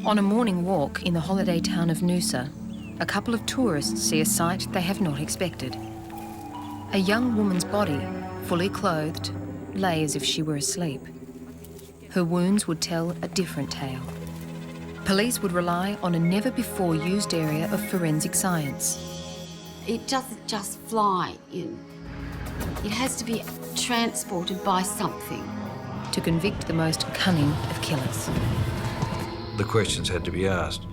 On a morning walk in the holiday town of Noosa, a couple of tourists see a sight they have not expected. A young woman's body, fully clothed, lay as if she were asleep. Her wounds would tell a different tale. Police would rely on a never-before-used area of forensic science. It doesn't just fly in. It has to be transported by something. To convict the most cunning of killers. The questions had to be asked.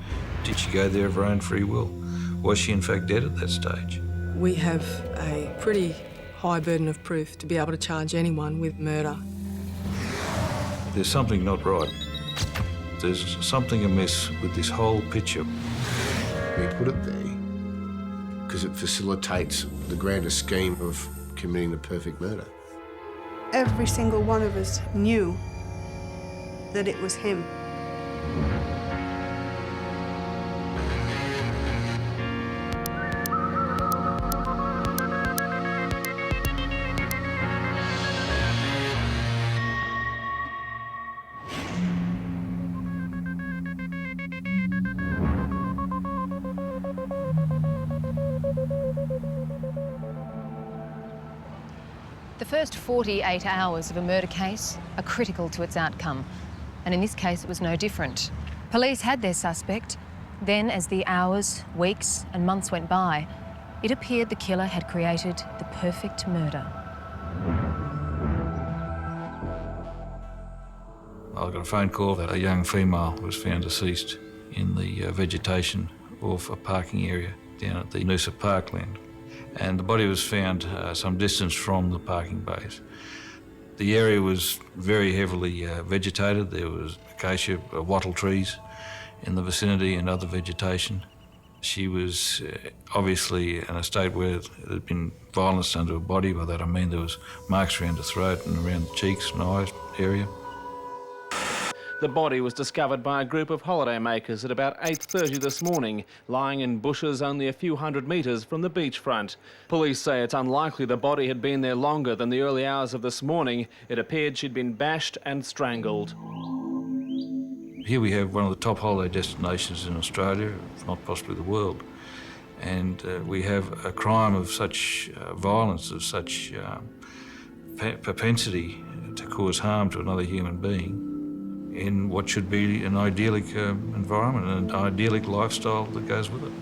Did she go there of her own free will? Was she in fact dead at that stage? We have a pretty high burden of proof to be able to charge anyone with murder. There's something not right. There's something amiss with this whole picture. We put it there because it facilitates the grander scheme of committing the perfect murder. Every single one of us knew that it was him. The first 48 hours of a murder case are critical to its outcome, and in this case it was no different. Police had their suspect. Then, as the hours, weeks and months went by, it appeared the killer had created the perfect murder. I got a phone call that a young female was found deceased in the vegetation of a parking area down at the Noosa parkland. And the body was found some distance from the parking bays. The area was very heavily vegetated. There was acacia, wattle trees in the vicinity and other vegetation. She was obviously in a state where there had been violence done to her body. By that I mean there was marks around the throat and around the cheeks and eyes area. The body was discovered by a group of holidaymakers at about 8:30 this morning, lying in bushes only a few hundred metres from the beachfront. Police say it's unlikely the body had been there longer than the early hours of this morning. It appeared she'd been bashed and strangled. Here we have one of the top holiday destinations in Australia, if not possibly the world. And we have a crime of such violence, of such propensity to cause harm to another human being in what should be an idyllic environment and an idyllic lifestyle that goes with it.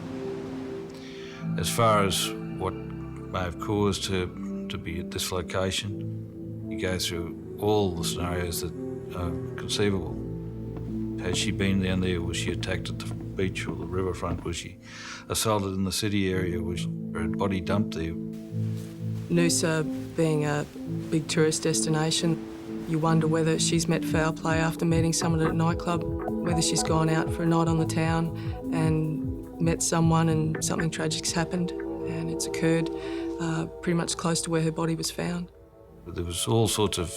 As far as what may have caused her to be at this location, you go through all the scenarios that are conceivable. Had she been down there? Was she attacked at the beach or the riverfront? Was she assaulted in the city area? Was her body dumped there? Noosa being a big tourist destination, you wonder whether she's met foul play after meeting someone at a nightclub, whether she's gone out for a night on the town and met someone and something tragic's happened, and it's occurred pretty much close to where her body was found. There was all sorts of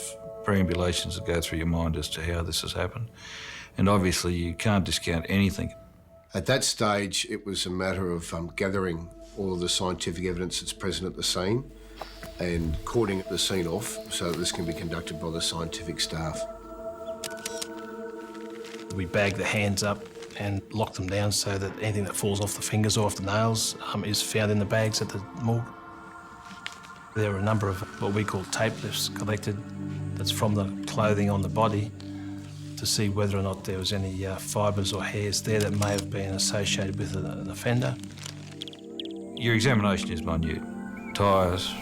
perambulations that go through your mind as to how this has happened, and obviously you can't discount anything. At that stage, it was a matter of gathering all of the scientific evidence that's present at the scene and cording the scene off so that this can be conducted by the scientific staff. We bag the hands up and lock them down so that anything that falls off the fingers or off the nails is found in the bags at the morgue. There are a number of what we call tape lifts collected that's from the clothing on the body to see whether or not there was any fibres or hairs there that may have been associated with an offender. Your examination is minute. Tyres,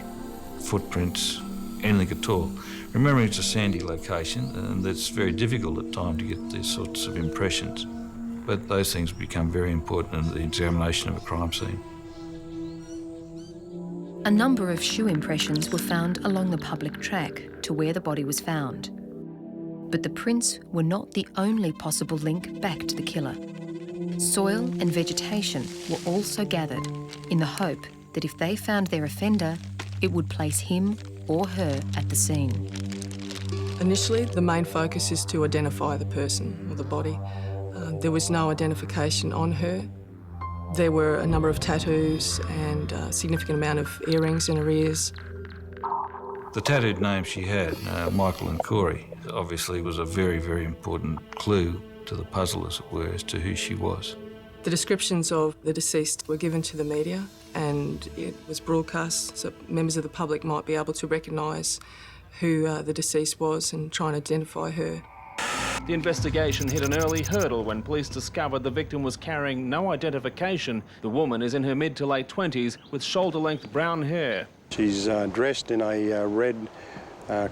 footprints, anything at all. Remembering it's a sandy location and it's very difficult at times to get these sorts of impressions, but those things become very important in the examination of a crime scene. A number of shoe impressions were found along the public track to where the body was found. But the prints were not the only possible link back to the killer. Soil and vegetation were also gathered in the hope that if they found their offender, it would place him or her at the scene. Initially, the main focus is to identify the person or the body. There was no identification on her. There were a number of tattoos and a significant amount of earrings in her ears. The tattooed names she had, Michael and Corey, obviously was a very, very important clue to the puzzle, as it were, as to who she was. The descriptions of the deceased were given to the media and it was broadcast so members of the public might be able to recognise who the deceased was and try and identify her. The investigation hit an early hurdle when police discovered the victim was carrying no identification. The woman is in her mid to late 20s with shoulder-length brown hair. She's dressed in a red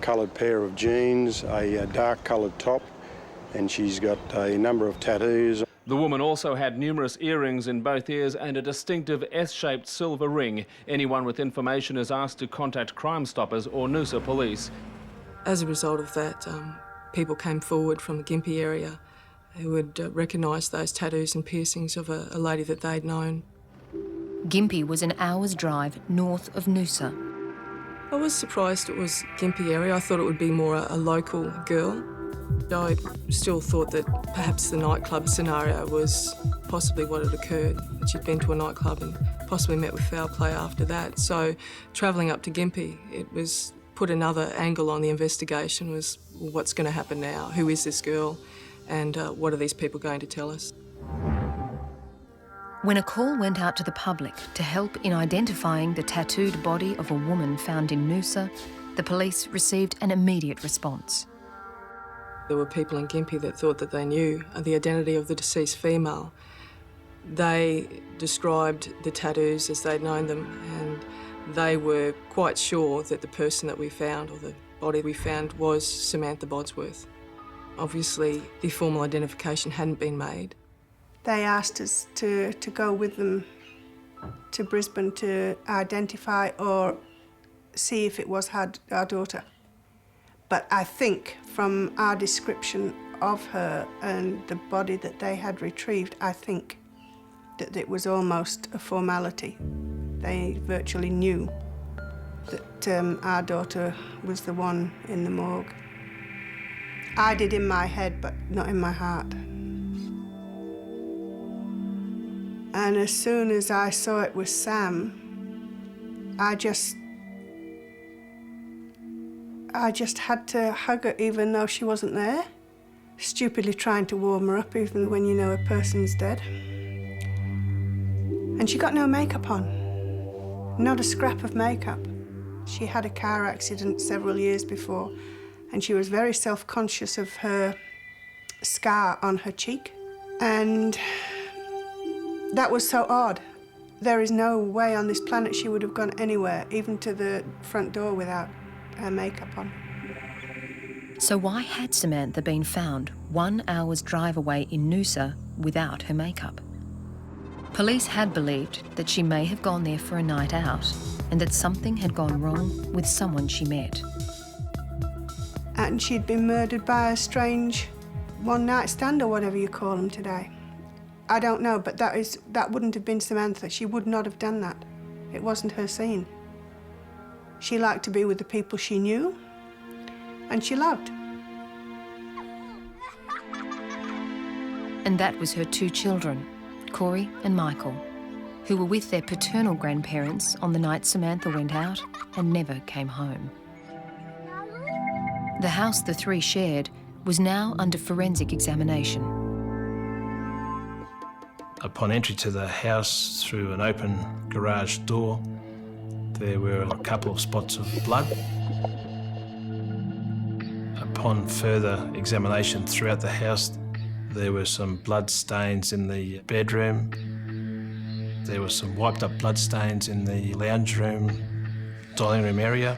coloured pair of jeans, a dark coloured top, and she's got a number of tattoos. The woman also had numerous earrings in both ears and a distinctive S-shaped silver ring. Anyone with information is asked to contact Crime Stoppers or Noosa Police. As a result of that, people came forward from the Gympie area who had recognised those tattoos and piercings of a lady that they'd known. Gympie was an hour's drive north of Noosa. I was surprised it was Gympie area. I thought it would be more a local girl. I still thought that perhaps the nightclub scenario was possibly what had occurred, that she'd been to a nightclub and possibly met with foul play after that. So travelling up to Gympie, it was put another angle on the investigation, was well, what's going to happen now? Who is this girl? And what are these people going to tell us? When a call went out to the public to help in identifying the tattooed body of a woman found in Noosa, the police received an immediate response. There were people in Gympie that thought that they knew the identity of the deceased female. They described the tattoos as they'd known them, and they were quite sure that the person that we found, or the body we found, was Samantha Bodsworth. Obviously, the formal identification hadn't been made. They asked us to go with them to Brisbane to identify or see if it was our daughter. But I think from our description of her and the body that they had retrieved, I think that it was almost a formality. They virtually knew that our daughter was the one in the morgue. I did in my head, but not in my heart. And as soon as I saw it was Sam, I just had to hug her even though she wasn't there. Stupidly trying to warm her up even when you know a person's dead. And she got no makeup on, not a scrap of makeup. She had a car accident several years before and she was very self-conscious of her scar on her cheek. And that was so odd. There is no way on this planet she would have gone anywhere, even to the front door, without her makeup on. So why had Samantha been found 1 hour's drive away in Noosa without her makeup? Police had believed that she may have gone there for a night out and that something had gone wrong with someone she met. And she'd been murdered by a strange one-night stand or whatever you call them today. I don't know, but that wouldn't have been Samantha. She would not have done that. It wasn't her scene. She liked to be with the people she knew and she loved. And that was her 2 children, Corey and Michael, who were with their paternal grandparents on the night Samantha went out and never came home. The house the 3 shared was now under forensic examination. Upon entry to the house through an open garage door, there were a couple of spots of blood. Upon further examination throughout the house, there were some blood stains in the bedroom. There were some wiped up blood stains in the lounge room, dining room area.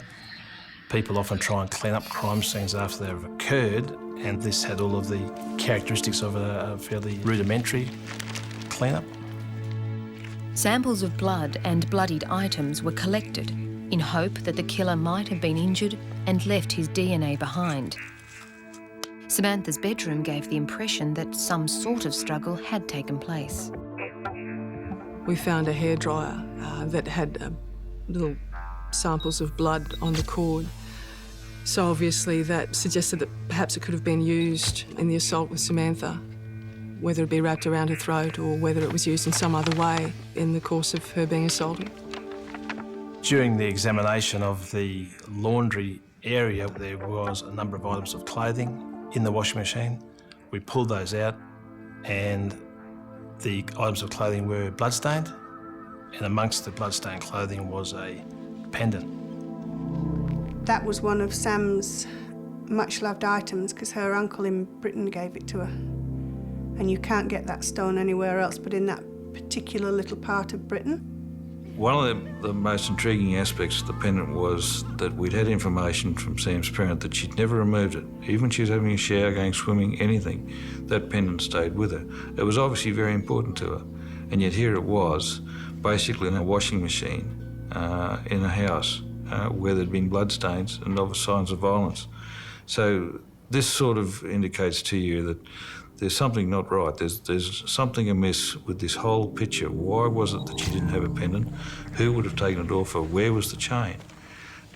People often try and clean up crime scenes after they've occurred, and this had all of the characteristics of a fairly rudimentary clean-up. Samples of blood and bloodied items were collected in hope that the killer might have been injured and left his DNA behind. Samantha's bedroom gave the impression that some sort of struggle had taken place. We found a hairdryer that had little samples of blood on the cord. So obviously that suggested that perhaps it could have been used in the assault with Samantha, whether it be wrapped around her throat or whether it was used in some other way in the course of her being assaulted. During the examination of the laundry area, there was a number of items of clothing in the washing machine. We pulled those out and the items of clothing were bloodstained, and amongst the bloodstained clothing was a pendant. That was one of Sam's much-loved items because her uncle in Britain gave it to her. And you can't get that stone anywhere else but in that particular little part of Britain. One of the most intriguing aspects of the pendant was that we'd had information from Sam's parent that she'd never removed it. Even when she was having a shower, going swimming, anything, that pendant stayed with her. It was obviously very important to her. And yet here it was, basically in a washing machine in a house where there'd been bloodstains and other signs of violence. So this sort of indicates to you that there's something not right. There's something amiss with this whole picture. Why was it that she didn't have a pendant? Who would have taken it off her? Where was the chain?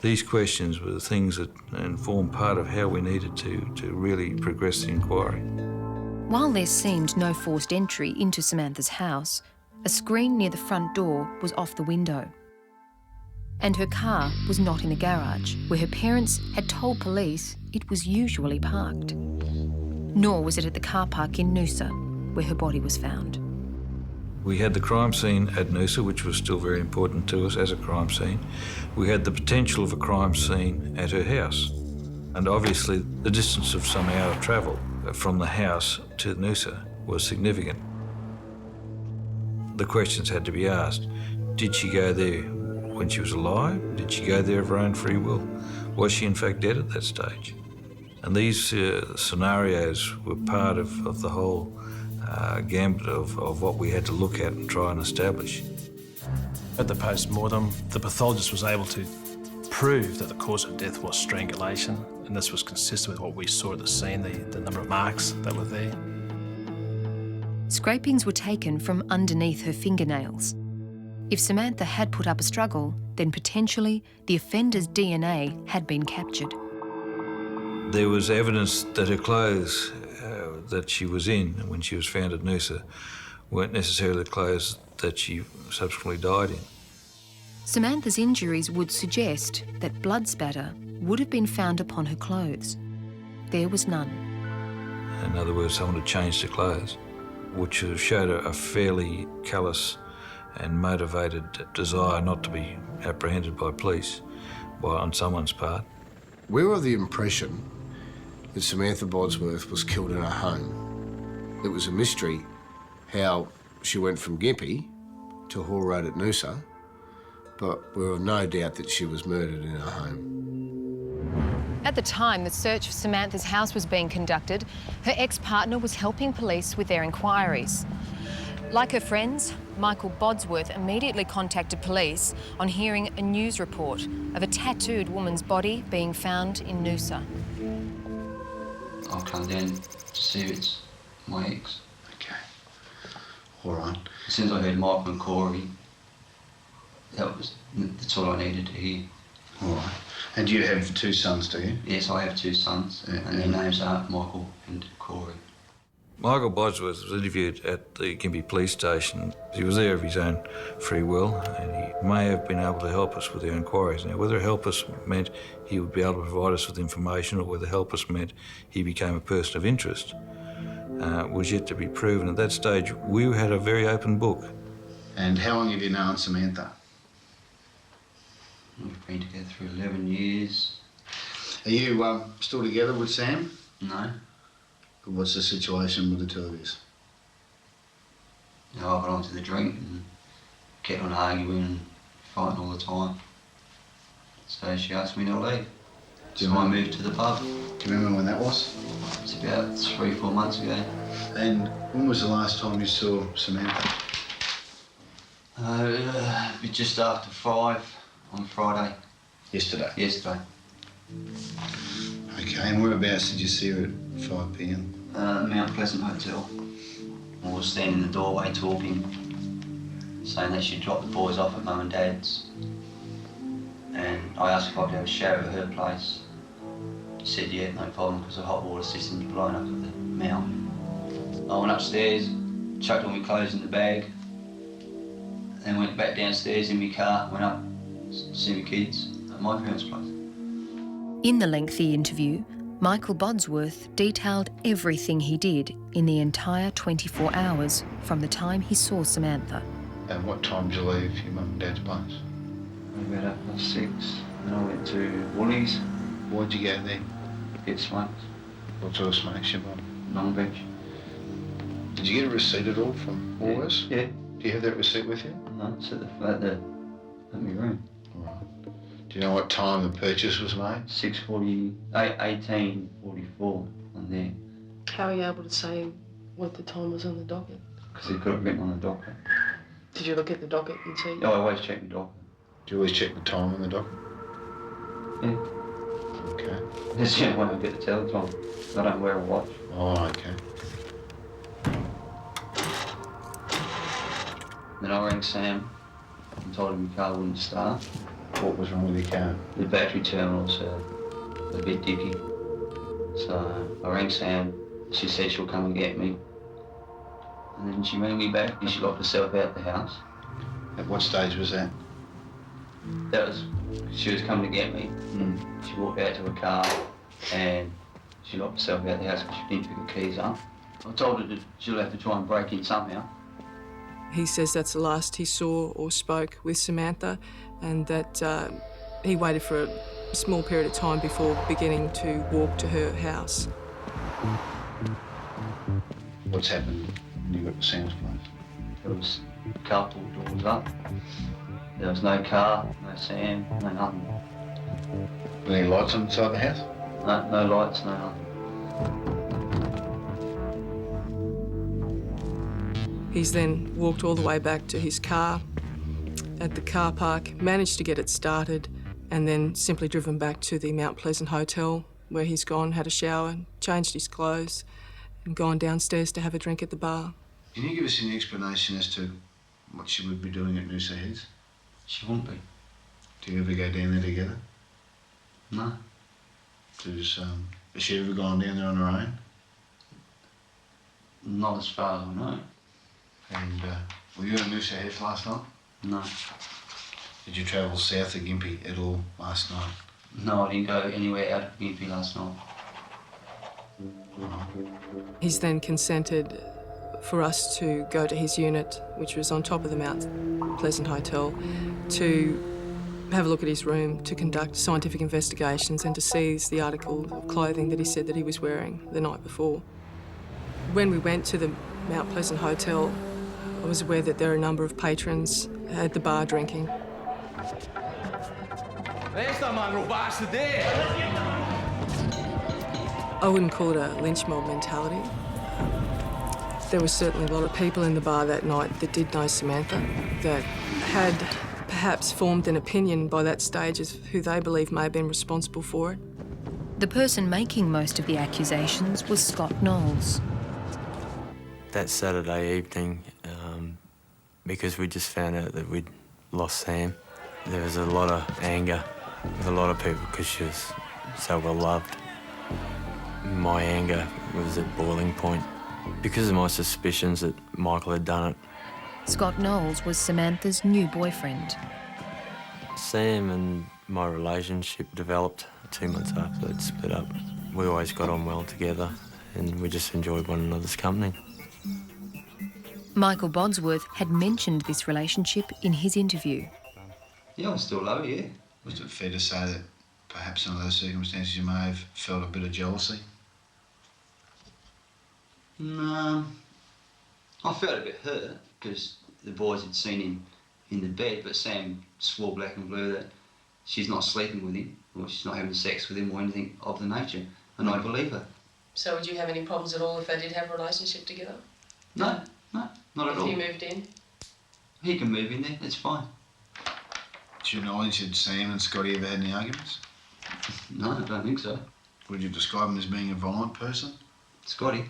These questions were the things that informed part of how we needed to really progress the inquiry. While there seemed no forced entry into Samantha's house, a screen near the front door was off the window. And her car was not in the garage, where her parents had told police it was usually parked. Nor was it at the car park in Noosa, where her body was found. We had the crime scene at Noosa, which was still very important to us as a crime scene. We had the potential of a crime scene at her house. And obviously the distance of some hour of travel from the house to Noosa was significant. The questions had to be asked. Did she go there when she was alive? Did she go there of her own free will? Was she in fact dead at that stage? And these scenarios were part of the whole gambit of what we had to look at and try and establish. At the post-mortem, the pathologist was able to prove that the cause of death was strangulation, and this was consistent with what we saw at the scene, the number of marks that were there. Scrapings were taken from underneath her fingernails. If Samantha had put up a struggle, then potentially the offender's DNA had been captured. There was evidence that her clothes that she was in when she was found at Noosa weren't necessarily the clothes that she subsequently died in. Samantha's injuries would suggest that blood spatter would have been found upon her clothes. There was none. In other words, someone had changed her clothes, which showed a fairly callous and motivated desire not to be apprehended by police on someone's part. We were of the impression that Samantha Bodsworth was killed in her home. It was a mystery how she went from Gympie to Hall Road at Noosa, but we were of no doubt that she was murdered in her home. At the time the search for Samantha's house was being conducted, her ex-partner was helping police with their inquiries. Like her friends, Michael Bodsworth immediately contacted police on hearing a news report of a tattooed woman's body being found in Noosa. I'll come down to see if it's my ex. Okay. All right. As soon as I heard Michael and Corey, that's all I needed to hear. All right. And you have two sons, do you? Yes, I have two sons, and their names are Michael and Corey. Michael Bodsworth was interviewed at the Gympie police station. He was there of his own free will, and he may have been able to help us with our inquiries. Now, whether help us meant he would be able to provide us with information or whether help us meant he became a person of interest was yet to be proven. At that stage, we had a very open book. And how long have you known Samantha? We've been together for 11 years. Are you still together with Sam? No. What's the situation with the two of you? I got onto the drink and kept on arguing and fighting all the time. So she asked me to leave. So I moved to the pub. Do you remember when that was? It's about 3-4 months ago. And when was the last time you saw Samantha? Just after 5 on Friday. Yesterday? Yesterday. Okay, and whereabouts did you see her at 5 p.m? Mount Pleasant Hotel. I was standing in the doorway talking, saying that she'd dropped the boys off at Mum and Dad's. And I asked if I could have a shower at her place. She said, yeah, no problem, because the hot water system's blown up at the mountain. I went upstairs, chucked all my clothes in the bag, then went back downstairs in my car, went up see my kids at my parents' place. In the lengthy interview, Michael Bodsworth detailed everything he did in the entire 24 hours from the time he saw Samantha. And what time did you leave your mum and dad's place? We went up at 6, then I went to Woolies, Why'd you go there? get smokes, What sort of smokes you bought? Long Beach. Did you get a receipt at all from Woolworths? Yeah. Do you have that receipt with you? No, it's at my room. All right. Do you know what time the purchase was made? 18:44 on there, How are you able to say what the time was on the docket? because they got it written on the docket. Did you look at the docket and see? I always check the docket. Do you always check the time on the dock? Yeah. Okay. That's the only way I get the tell time. I don't wear a watch. Oh, okay. Then I rang Sam and told him the car wouldn't start. What was wrong with your car? The battery terminals are a bit dicky. So I rang Sam. She said she'll come and get me. And then she rang me back and she locked herself out the house. At what stage was that? That was, she was coming to get me. She walked out to her car and she locked herself out the house because she didn't pick her keys up. I told her that she'll have to try and break in somehow. He says that's the last he saw or spoke with Samantha, and that he waited for a small period of time before beginning to walk to her house. What's happened when you got to Sam's place? There was carpool doors up. There was no car, no Sam, no nothing. Were there any lights inside the house? No lights, no nothing. He's then walked all the way back to his car at the car park, managed to get it started, and then simply driven back to the Mount Pleasant Hotel, where he's gone, had a shower, changed his clothes, and gone downstairs to have a drink at the bar. Can you give us any explanation as to what she would be doing at Noosa Heads? She wouldn't be. Do you ever go down there together? No. Has she ever gone down there on her own? Not as far as I know. And were you at Noosa Heads last night? No. Did you travel south of Gympie at all last night? No, I didn't go anywhere out of Gympie last night. He's then consented for us to go to his unit, which was on top of the Mount Pleasant Hotel, to have a look at his room, to conduct scientific investigations and to seize the article of clothing that he said that he was wearing the night before. When we went to the Mount Pleasant Hotel, I was aware that there are a number of patrons at the bar drinking. I wouldn't call it a lynch mob mentality. There was certainly a lot of people in the bar that night that did know Samantha, that had perhaps formed an opinion by that stage as who they believe may have been responsible for it. The person making most of the accusations was Scott Knowles. That Saturday evening, because we just found out that we'd lost Sam, there was a lot of anger with a lot of people because she was so well loved. My anger was at boiling point because of my suspicions that Michael had done it. Scott Knowles was Samantha's new boyfriend. Sam and my relationship developed 2 months after they'd split up. We always got on well together and we just enjoyed one another's company. Michael Bodsworth had mentioned this relationship in his interview. Yeah, I still love her, yeah. Was it fair to say that perhaps under those circumstances you may have felt a bit of jealousy? No. I felt a bit hurt because the boys had seen him in the bed, but Sam swore black and blue that she's not sleeping with him or she's not having sex with him or anything of the nature, and I believe her. So would you have any problems at all if they did have a relationship together? No, not at all. If you moved in? He can move in there, that's fine. Do you acknowledge that Sam and Scotty ever had any arguments? No, I don't think so. Would you describe him as being a violent person? Scotty?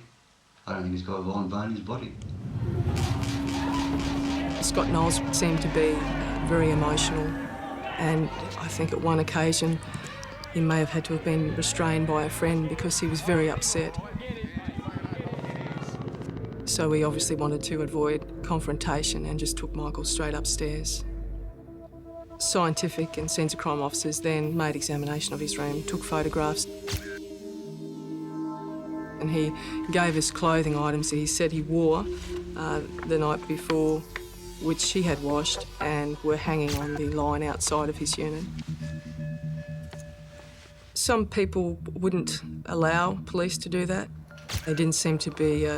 I don't think he's got a violent bone in his body. Scott Knowles seemed to be very emotional, and I think at one occasion he may have had to have been restrained by a friend because he was very upset. So we obviously wanted to avoid confrontation and just took Michael straight upstairs. Scientific and centre crime officers then made examination of his room, took photographs, and he gave us clothing items that he said he wore the night before, which he had washed and were hanging on the line outside of his unit. Some people wouldn't allow police to do that. They didn't seem to be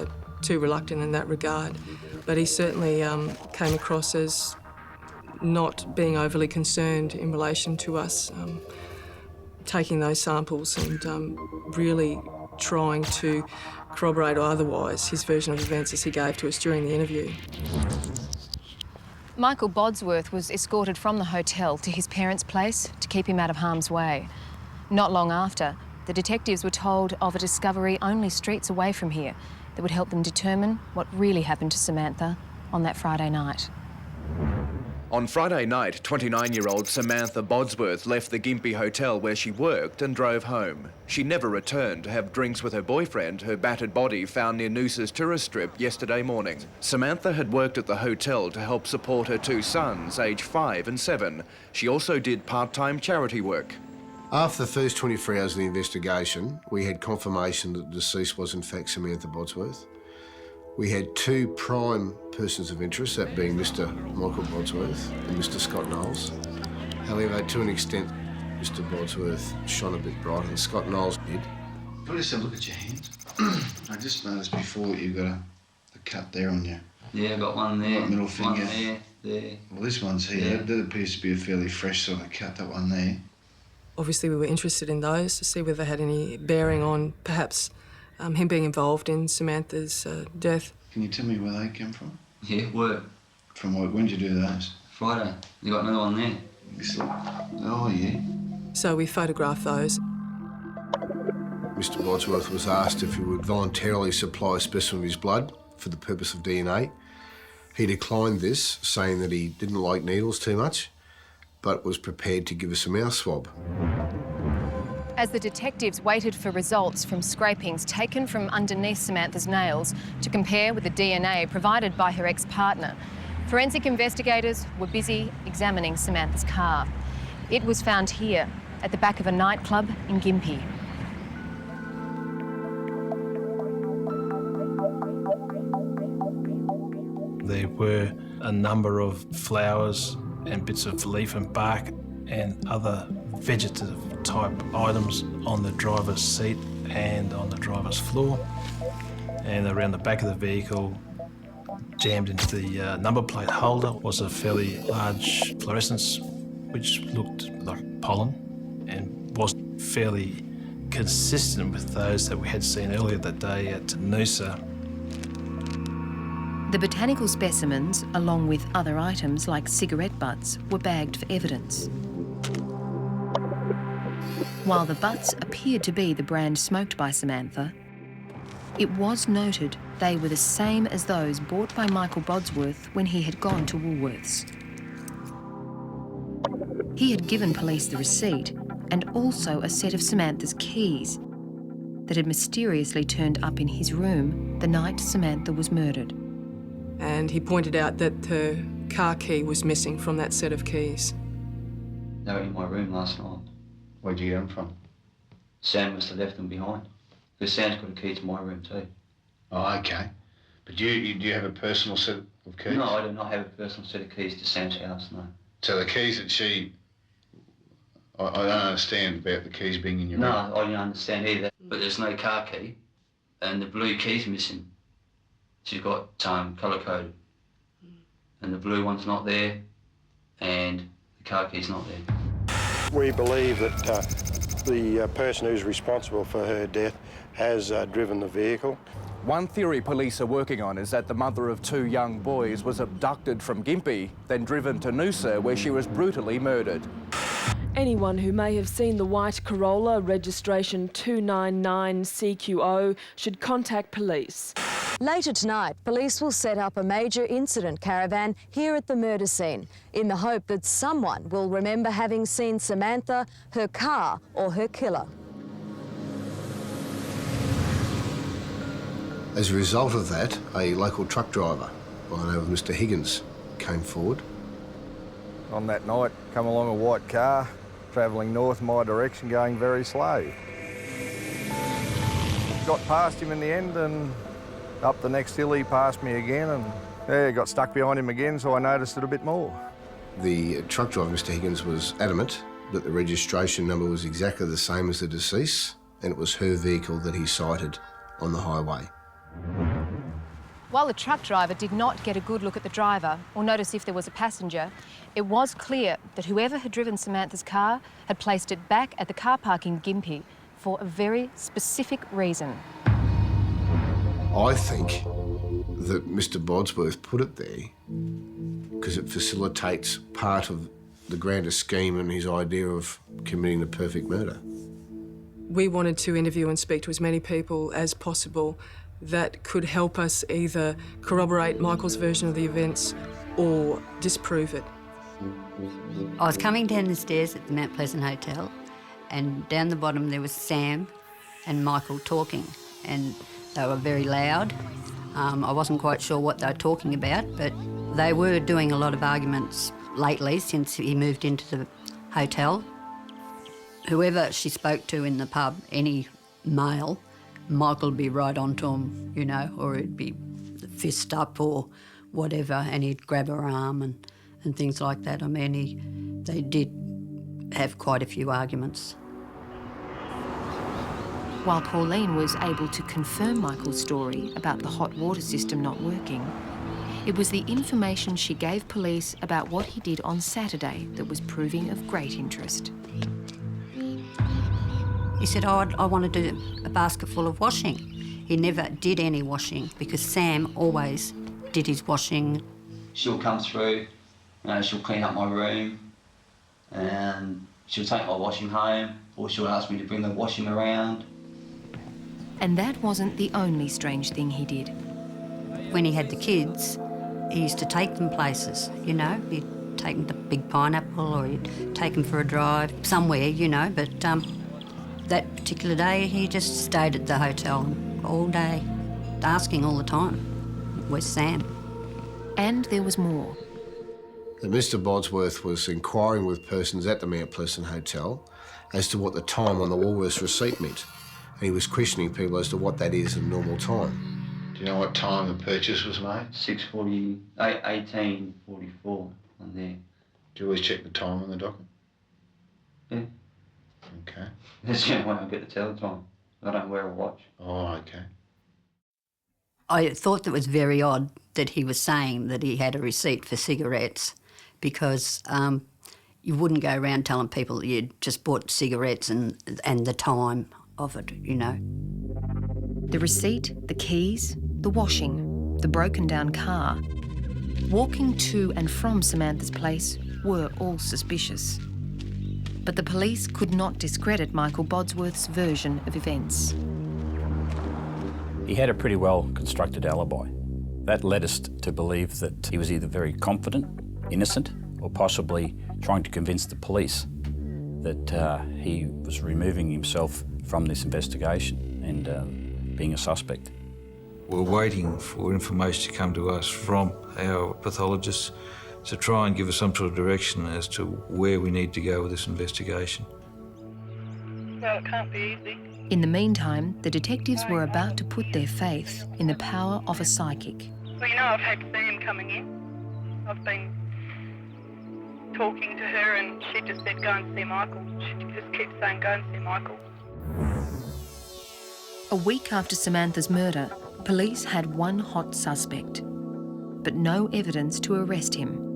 too reluctant in that regard, but he certainly came across as not being overly concerned in relation to us taking those samples and really trying to corroborate or otherwise his version of events as he gave to us during the interview. Michael Bodsworth was escorted from the hotel to his parents' place to keep him out of harm's way. Not long after, the detectives were told of a discovery only streets away from here that would help them determine what really happened to Samantha on that Friday night. On Friday night, 29-year-old Samantha Bodsworth left the Gympie Hotel where she worked and drove home. She never returned to have drinks with her boyfriend, her battered body found near Noosa's tourist strip yesterday morning. Samantha had worked at the hotel to help support her two sons, aged 5 and 7. She also did part-time charity work. After the first 24 hours of the investigation, we had confirmation that the deceased was in fact Samantha Bodsworth. We had two prime persons of interest, that being Mr. Michael Bodsworth and Mr. Scott Knowles. However, to an extent, Mr. Bodsworth shone a bit brighter than Scott Knowles did. Can I just have a look at your hands? I just noticed before that you've got a cut there on you. Yeah, I got one there. Right middle finger. One there. Well, this one's here. Yeah. That appears to be a fairly fresh sort of cut, that one there. Obviously, we were interested in those to see whether they had any bearing on perhaps him being involved in Samantha's death. Can you tell me where they came from? Yeah, work. From work? When did you do those? Friday. You got another one there. Oh, yeah. So we photographed those. Mr. Bodsworth was asked if he would voluntarily supply a specimen of his blood for the purpose of DNA. He declined this, saying that he didn't like needles too much, but was prepared to give us a mouth swab. As the detectives waited for results from scrapings taken from underneath Samantha's nails to compare with the DNA provided by her ex-partner, forensic investigators were busy examining Samantha's car. It was found here, at the back of a nightclub in Gympie. There were a number of flowers and bits of leaf and bark and other vegetative type items on the driver's seat and on the driver's floor. And around the back of the vehicle, jammed into the number plate holder, was a fairly large fluorescence which looked like pollen and was fairly consistent with those that we had seen earlier that day at Noosa. The botanical specimens, along with other items like cigarette butts, were bagged for evidence. While the butts appeared to be the brand smoked by Samantha, it was noted they were the same as those bought by Michael Bodsworth when he had gone to Woolworths. He had given police the receipt and also a set of Samantha's keys that had mysteriously turned up in his room the night Samantha was murdered. And he pointed out that her car key was missing from that set of keys. They were in my room last night. Where'd you get them from? Sam must have left them behind. Because Sam's got a key to my room too. Oh, OK. But do you have a personal set of keys? No, I do not have a personal set of keys to Sam's house, no. So the keys that she... I don't understand about the keys being in your room. No, I didn't understand either. But there's no car key, and the blue key's missing. She's got colour-coded. And the blue one's not there, and the car key's not there. We believe that the person who's responsible for her death has driven the vehicle. One theory police are working on is that the mother of two young boys was abducted from Gympie, then driven to Noosa, where she was brutally murdered. Anyone who may have seen the white Corolla registration 299CQO should contact police. Later tonight, police will set up a major incident caravan here at the murder scene in the hope that someone will remember having seen Samantha, her car or her killer. As a result of that, a local truck driver by the name of Mr. Higgins came forward. on that night, come along a white car, travelling north my direction, going very slow. Got past him in the end, and up the next hill he passed me again, and yeah, got stuck behind him again, so I noticed it a bit more. The truck driver, Mr Higgins, was adamant that the registration number was exactly the same as the deceased, and it was her vehicle that he sighted on the highway. While the truck driver did not get a good look at the driver or notice if there was a passenger, it was clear that whoever had driven Samantha's car had placed it back at the car park in Gympie for a very specific reason. I think that Mr Bodsworth put it there because it facilitates part of the grander scheme and his idea of committing the perfect murder. We wanted to interview and speak to as many people as possible that could help us either corroborate Michael's version of the events or disprove it. I was coming down the stairs at the Mount Pleasant Hotel, and down the bottom there was Sam and Michael talking, and they were very loud. I wasn't quite sure what they were talking about, but they were doing a lot of arguments lately since he moved into the hotel. Whoever she spoke to in the pub, any male, Michael would be right onto him, you know, or it'd be fist up or whatever, and he'd grab her arm and things like that. I mean, they did have quite a few arguments. While Pauline was able to confirm Michael's story about the hot water system not working, it was the information she gave police about what he did on Saturday that was proving of great interest. He said, oh, I want to do a basket full of washing. He never did any washing because Sam always did his washing. She'll come through, she'll clean up my room, and she'll take my washing home, or she'll ask me to bring the washing around. And that wasn't the only strange thing he did. When he had the kids, he used to take them places, you know. He'd take them to Big Pineapple, or he'd take them for a drive somewhere, you know, but that particular day he just stayed at the hotel all day, asking all the time, where's Sam? And there was more. Mr Bodsworth was inquiring with persons at the Mount Pleasant Hotel as to what the time on the Woolworths receipt meant. And he was questioning people as to what that is in normal time. Do you know what time the purchase was made? 18:44 on there. Do you always check the time on the docket? Yeah. Okay. That's the only way I get to tell the time. I don't wear a watch. Oh, okay. I thought that was very odd that he was saying that he had a receipt for cigarettes, because you wouldn't go around telling people that you'd just bought cigarettes and the time of it, you know. The receipt, the keys, the washing, the broken down car. Walking to and from Samantha's place were all suspicious. But the police could not discredit Michael Bodsworth's version of events. He had a pretty well constructed alibi. That led us to believe that he was either very confident, innocent, or possibly trying to convince the police that he was removing himself from this investigation and being a suspect. We're waiting for information to come to us from our pathologists to try and give us some sort of direction as to where we need to go with this investigation. Well, it can't be easy. In the meantime, the detectives were about to put their faith in the power of a psychic. Well, you know, I've had Sam coming in. I've been talking to her and she just said, go and see Michael. She just keeps saying, go and see Michael. A week after Samantha's murder, police had one hot suspect, but no evidence to arrest him.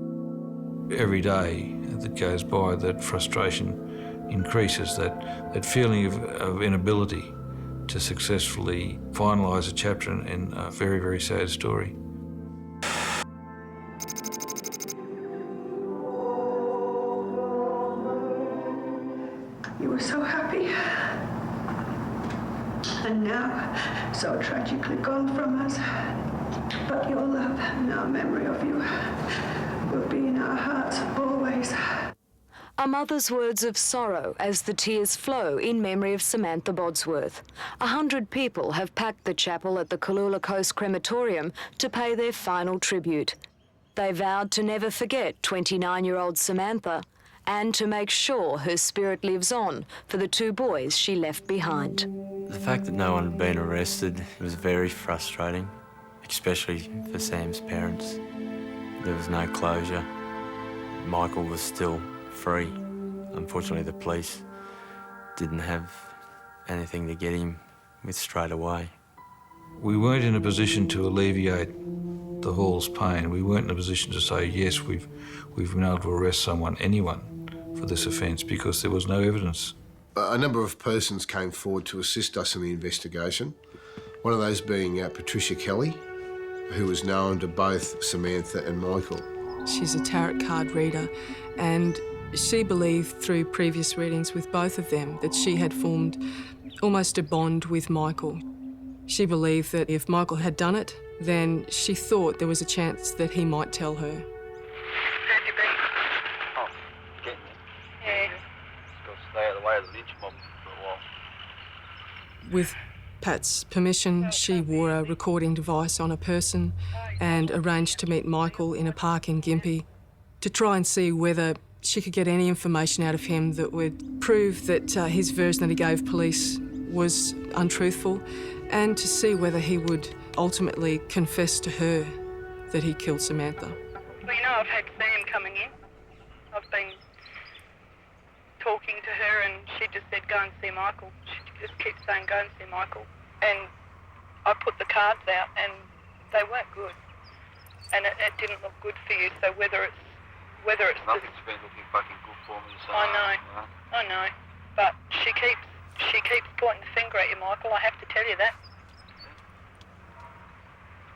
Every day that goes by, that frustration increases, that feeling of inability to successfully finalise a chapter in a very, very sad story. You were so happy. And now, so tragically gone from us. But your love and our memory of you will be in our hearts always. A mother's words of sorrow as the tears flow in memory of Samantha Bodsworth. 100 people have packed the chapel at the Kalula Coast Crematorium to pay their final tribute. They vowed to never forget 29-year-old Samantha and to make sure her spirit lives on for the two boys she left behind. The fact that no one had been arrested was very frustrating, especially for Sam's parents. There was no closure. Michael was still free. Unfortunately, the police didn't have anything to get him with straight away. We weren't in a position to alleviate the Hall's pain. We weren't in a position to say, yes, we've been able to arrest anyone for this offence, because there was no evidence. A number of persons came forward to assist us in the investigation. One of those being Patricia Kelly, who was known to both Samantha and Michael. She's a tarot card reader, and she believed through previous readings with both of them that she had formed almost a bond with Michael. She believed that if Michael had done it, then she thought there was a chance that he might tell her. Have you been? Oh, getting you. Yeah. Got to stay out of the way of the lynch mob for a while. With Pat's permission, she wore a recording device on a person and arranged to meet Michael in a park in Gympie to try and see whether she could get any information out of him that would prove that his version that he gave police was untruthful, and to see whether he would ultimately confess to her that he killed Samantha. Well, you know, I've had Sam coming in. I've been talking to her and she just said, go and see Michael. She just keeps saying, go and see Michael. And I put the cards out and they weren't good. And it didn't look good for you, so whether it's Nothing's been looking fucking good for me, so... I know. But she keeps pointing the finger at you, Michael, I have to tell you that.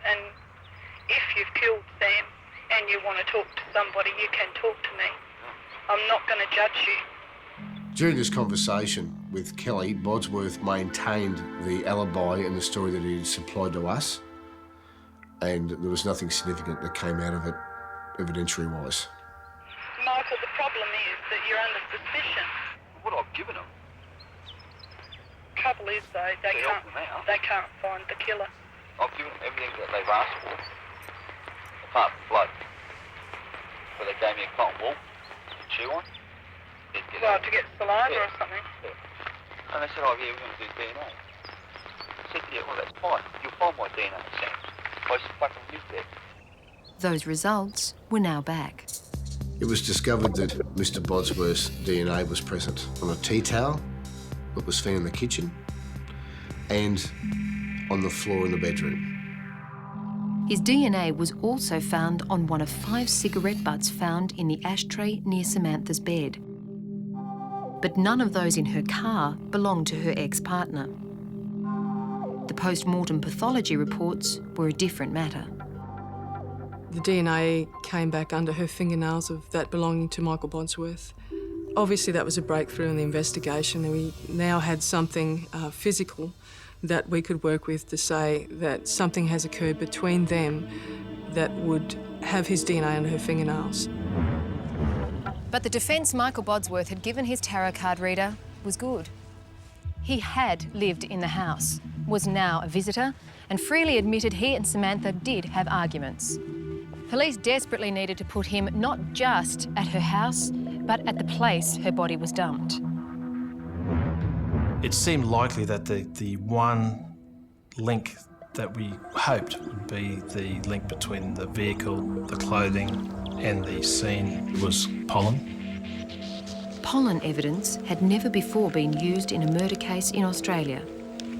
And if you've killed Sam and you want to talk to somebody, you can talk to me. I'm not going to judge you. During this conversation with Kelly, Bodsworth maintained the alibi and the story that he had supplied to us, and there was nothing significant that came out of it, evidentiary-wise. Michael, the problem is that you're under suspicion. What I've given them. Trouble is, though, they can't find the killer. I've given them everything that they've asked for, apart from blood. So they gave me a cotton wool to chew on. To get saliva or something? Yeah. And they said, oh yeah, we're going to do DNA. I said, yeah, well that's fine. You'll find my DNA, Sam. I just fucking lived there. Those results were now back. It was discovered that Mr. Bodsworth's DNA was present on a tea towel that was found in the kitchen and on the floor in the bedroom. His DNA was also found on one of 5 cigarette butts found in the ashtray near Samantha's bed. But none of those in her car belonged to her ex-partner. The post-mortem pathology reports were a different matter. The DNA came back under her fingernails of that belonging to Michael Bodsworth. Obviously that was a breakthrough in the investigation, and we now had something physical that we could work with to say that something has occurred between them that would have his DNA under her fingernails. But the defence Michael Bodsworth had given his tarot card reader was good. He had lived in the house, was now a visitor, and freely admitted he and Samantha did have arguments. Police desperately needed to put him not just at her house, but at the place her body was dumped. It seemed likely that the one link that we hoped would be the link between the vehicle, the clothing and the scene was pollen. Pollen evidence had never before been used in a murder case in Australia.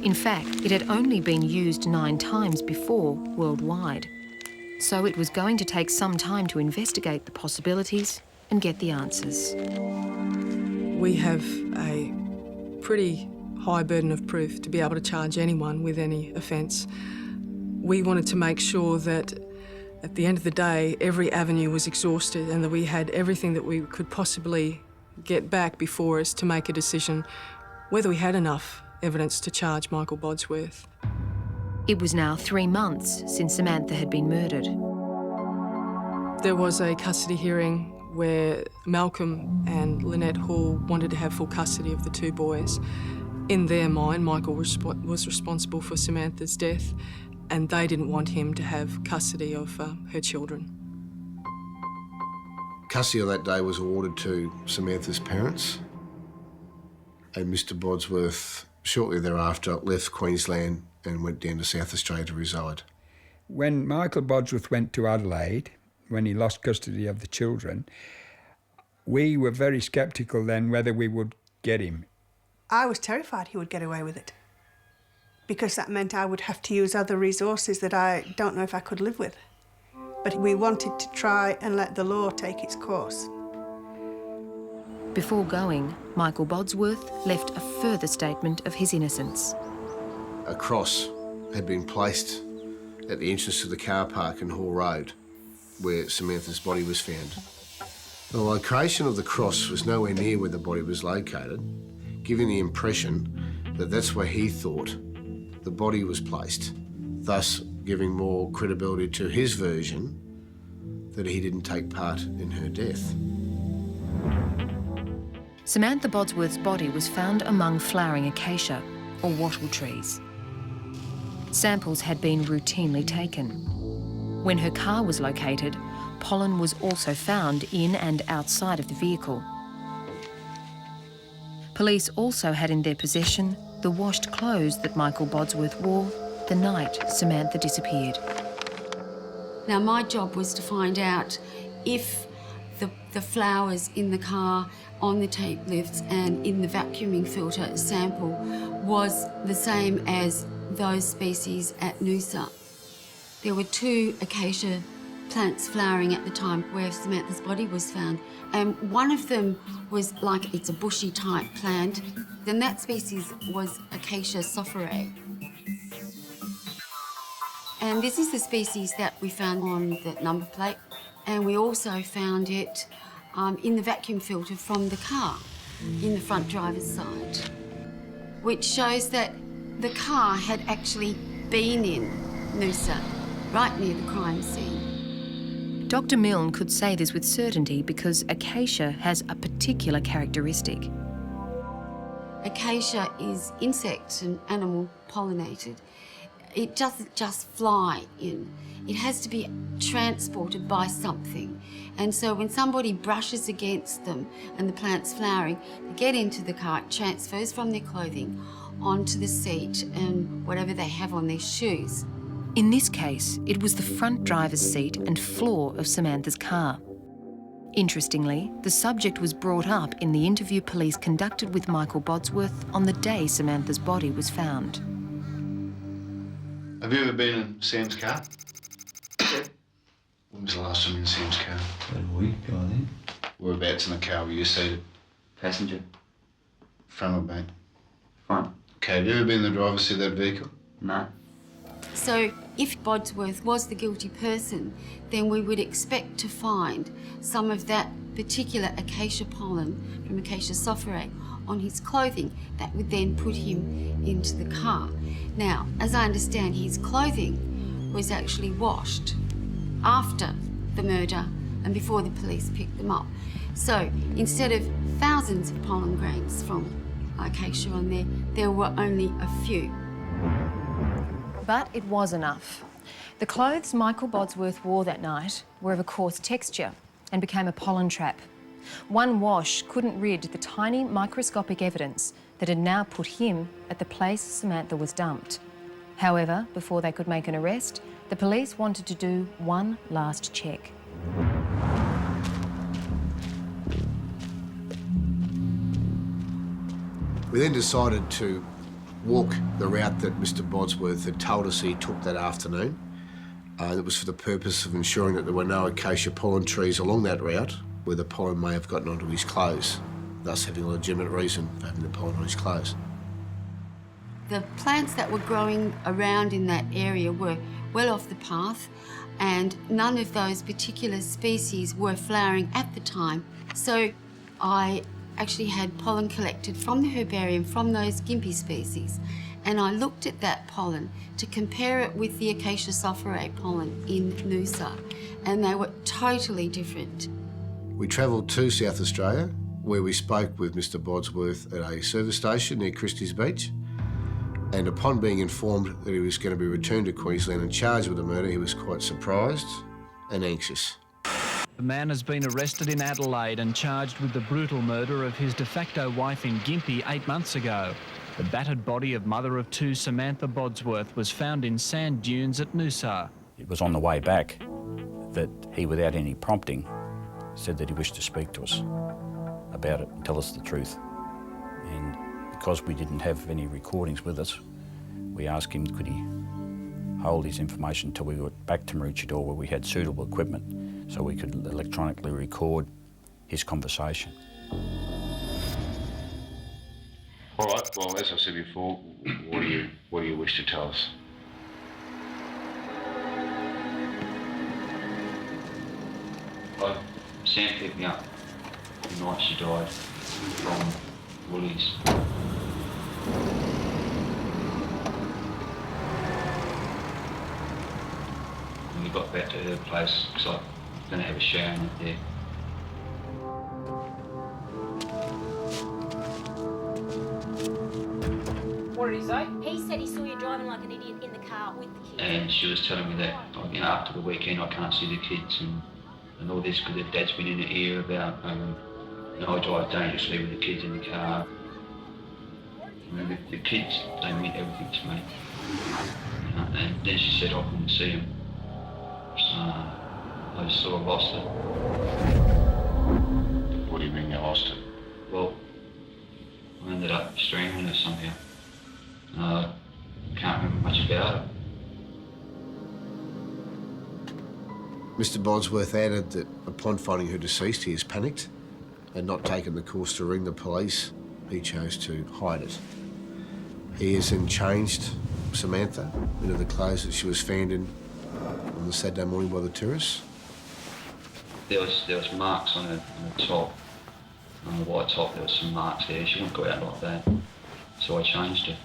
In fact, it had only been used 9 times before worldwide. So it was going to take some time to investigate the possibilities and get the answers. We have a pretty high burden of proof to be able to charge anyone with any offence. We wanted to make sure that at the end of the day, every avenue was exhausted and that we had everything that we could possibly get back before us to make a decision whether we had enough evidence to charge Michael Bodsworth. It was now 3 months since Samantha had been murdered. There was a custody hearing where Malcolm and Lynette Hall wanted to have full custody of the 2 boys. In their mind, Michael was responsible for Samantha's death, and they didn't want him to have custody of her children. Custody on that day was awarded to Samantha's parents, and Mr Bodsworth shortly thereafter left Queensland and went down to South Australia to reside. When Michael Bodsworth went to Adelaide, when he lost custody of the children, we were very sceptical then whether we would get him. I was terrified he would get away with it, because that meant I would have to use other resources that I don't know if I could live with. But we wanted to try and let the law take its course. Before going, Michael Bodsworth left a further statement of his innocence. A cross had been placed at the entrance to the car park in Hall Road, where Samantha's body was found. The location of the cross was nowhere near where the body was located, giving the impression that that's where he thought the body was placed, thus giving more credibility to his version that he didn't take part in her death. Samantha Bodsworth's body was found among flowering acacia, or wattle trees. Samples had been routinely taken. When her car was located, pollen was also found in and outside of the vehicle. Police also had in their possession the washed clothes that Michael Bodsworth wore the night Samantha disappeared. Now, my job was to find out if the flowers in the car, on the tape lifts and in the vacuuming filter sample was the same as those species at Noosa. There were 2 acacia plants flowering at the time where Samantha's body was found, and one of them was like, it's a bushy type plant, then that species was Acacia sopherae. And this is the species that we found on the number plate, and we also found it in the vacuum filter from the car, in the front driver's side, which shows that the car had actually been in Noosa, right near the crime scene. Dr. Milne could say this with certainty because acacia has a particular characteristic. Acacia is insect and animal pollinated. It doesn't just fly in. It has to be transported by something. And so when somebody brushes against them and the plant's flowering, they get into the car, it transfers from their clothing onto the seat and whatever they have on their shoes. In this case, it was the front driver's seat and floor of Samantha's car. Interestingly, the subject was brought up in the interview police conducted with Michael Bodsworth on the day Samantha's body was found. Have you ever been in Sam's car? When was the last time in Sam's car? About a week, I think. Whereabouts in the car were you seated? Passenger. Front or back? Front. Okay, have you ever been in the driver's seat of that vehicle? No. So if Bodsworth was the guilty person, then we would expect to find some of that particular acacia pollen from Acacia sopherae on his clothing that would then put him into the car. Now, as I understand, his clothing was actually washed after the murder and before the police picked them up. So instead of thousands of pollen grains from acacia on there, there were only a few. But it was enough. The clothes Michael Bodsworth wore that night were of a coarse texture and became a pollen trap. One wash couldn't rid the tiny microscopic evidence that had now put him at the place Samantha was dumped. However, before they could make an arrest, the police wanted to do one last check. We then decided to walk the route that Mr Bodsworth had told us he took that afternoon. It was for the purpose of ensuring that there were no acacia pollen trees along that route where the pollen may have gotten onto his clothes, thus having a legitimate reason for having the pollen on his clothes. The plants that were growing around in that area were well off the path, and none of those particular species were flowering at the time. So I actually had pollen collected from the herbarium from those Gympie species, and I looked at that pollen to compare it with the Acacia sopherae pollen in Noosa, and they were totally different. We travelled to South Australia, where we spoke with Mr Bodsworth at a service station near Christie's Beach, and upon being informed that he was going to be returned to Queensland and charged with the murder, he was quite surprised and anxious. The man has been arrested in Adelaide and charged with the brutal murder of his de facto wife in Gympie 8 months ago. The battered body of mother of two Samantha Bodsworth was found in sand dunes at Noosa. It was on the way back that he, without any prompting, said that he wished to speak to us about it and tell us the truth. And because we didn't have any recordings with us, we asked him could he hold his information until we got back to Maroochydore where we had suitable equipment so we could electronically record his conversation. All right, well, as I said before, what do you wish to tell us? Sam picked me up the night she died from Woolies. And we got back to her place because I was going to have a shower in it there. What did he say? He said he saw you driving like an idiot in the car with the kids. And she was telling me that, after the weekend I can't see the kids and all this because their dad's been in the ear about, I drive dangerously with the kids in the car. The kids, they meant everything to me. And then she said I couldn't see them. So I just sort of lost it. What do you mean you lost it? Well, I ended up strangling her somehow. I can't remember much about it. Mr. Bodsworth added that upon finding her deceased, he has panicked and not taken the course to ring the police. He chose to hide it. He has then changed Samantha into the clothes that she was found in on the Saturday morning by the tourists. There was marks on her top, on the white top. There was some marks there. She wouldn't go out like that, so I changed her.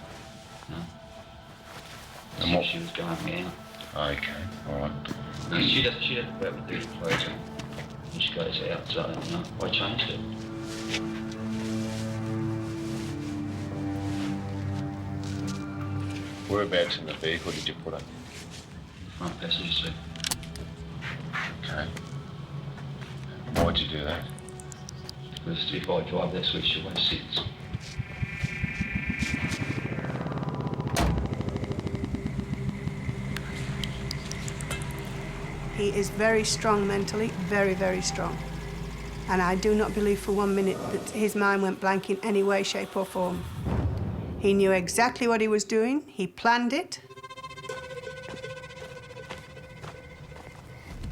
And what? She was going me out. Okay, all right. No, she doesn't go out with dirty clothes on when she goes out, so I changed it. Whereabouts in the vehicle did you put her? Front passenger seat. Okay. Why'd you do that? Because if I drive, that's where she always sits. He is very strong mentally, very, very strong. And I do not believe for 1 minute that his mind went blank in any way, shape or form. He knew exactly what he was doing. He planned it.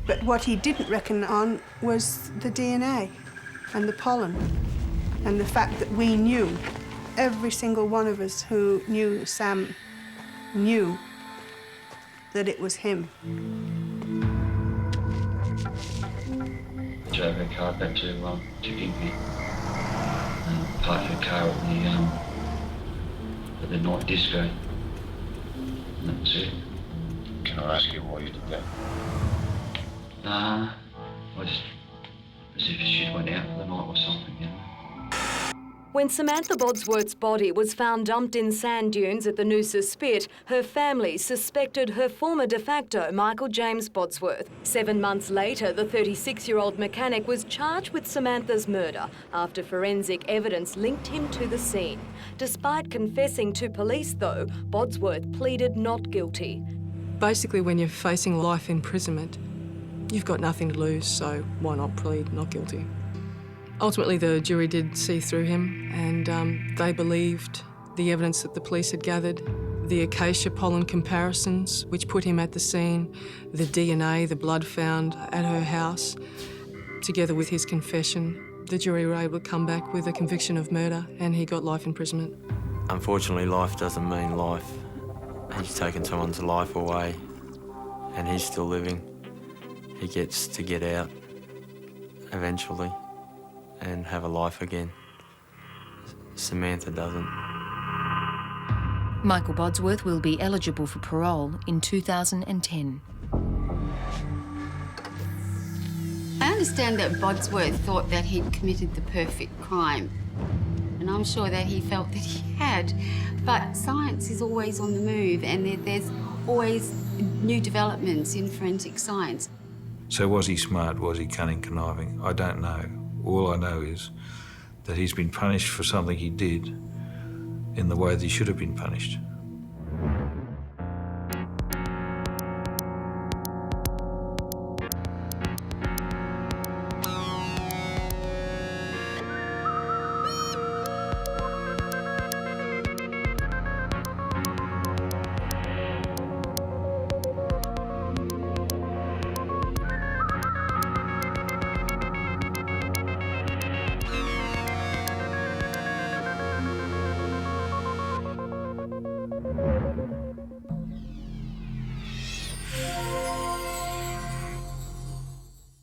But what he didn't reckon on was the DNA and the pollen and the fact that we knew, every single one of us who knew Sam knew that it was him. Drove her car back to Gympie. Parked her car at the night disco. And that was it. Can I ask you why you did that? I just, as if she went out for the night or something, you know. When Samantha Bodsworth's body was found dumped in sand dunes at the Noosa Spit, her family suspected her former de facto, Michael James Bodsworth. 7 months later, the 36-year-old mechanic was charged with Samantha's murder after forensic evidence linked him to the scene. Despite confessing to police, though, Bodsworth pleaded not guilty. Basically, when you're facing life imprisonment, you've got nothing to lose, so why not plead not guilty? Ultimately, the jury did see through him and they believed the evidence that the police had gathered, the acacia pollen comparisons, which put him at the scene, the DNA, the blood found at her house, together with his confession. The jury were able to come back with a conviction of murder and he got life imprisonment. Unfortunately, life doesn't mean life. He's taken someone's life away and he's still living. He gets to get out eventually and have a life again. Samantha doesn't. Michael Bodsworth will be eligible for parole in 2010. I understand that Bodsworth thought that he'd committed the perfect crime, and I'm sure that he felt that he had, but science is always on the move and there's always new developments in forensic science. So was he smart? Was he cunning, conniving? I don't know. All I know is that he's been punished for something he did in the way that he should have been punished.